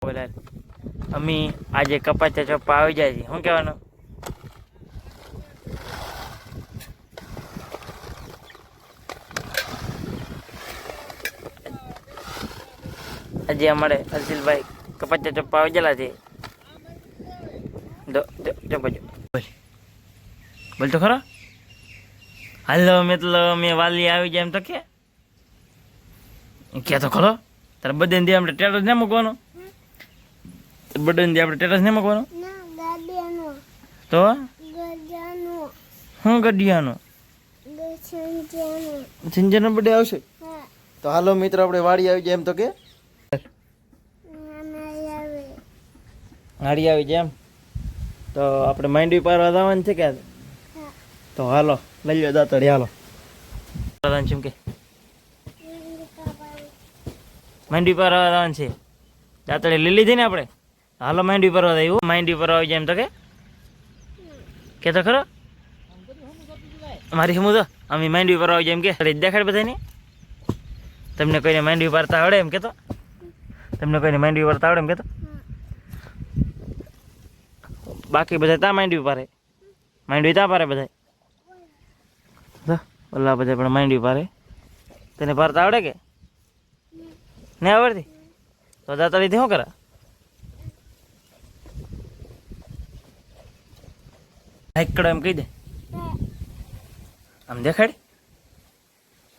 બોલા અમી આજે કપાચા ચોપ્પા આવી જાય છે શું કહેવાનું આજે અમારે અર્શિલભાઈ કપાચા ચોપ્પા આવી ગયેલા છે બાજુ બોલ તો ખરો હાલો મેં વાલી આવી જાય એમ તો કે તો ખરો તારે બધાને દે આપણે ટેટસ ને મૂકવાનો બધાને દે આપણે ટેટસ ને મૂકવાનો તો શું ગઢિયાનો સંજયનો બર્થડે આવશે તો હાલો મિત્રો આપણે વાડી આવી જાય એમ તો કે વાડી આવી જાય એમ તો આપણે માંડવી પારવા જવાનું છે કે તો હાલો લઈ લો દાતડી હાલો શું કે માંડવી પારવા જવાનું છે દાતડી લઈ લીધી ને આપણે હાલો માંડવી પરવા જાય એવું માંડવી પરવા આવી જાય એમ તો કે તો ખરો મારી સમું તો અમે માંડવી પરવા આવી જાય એમ કે દેખાડ બધાને તમને કોઈને માંડવી પારતા આવડે એમ કે તો તમને કોઈને માંડવી પારતા આવડે એમ કે તો બાકી બધા ત્યાં માંડવી પારે માંડવી ત્યાં પારે બધા ઓલા બધા પણ માંડવી પારે તને પારતા આવડે કે નહીં આવડતી તો દાતાળીથી શું કરે હાઈક કરો એમ કહી દે આમ દેખાડ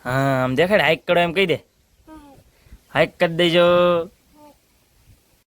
હા આમ દેખાડ હાઈક કરો એમ કહી દે હાઈક કરી દેજો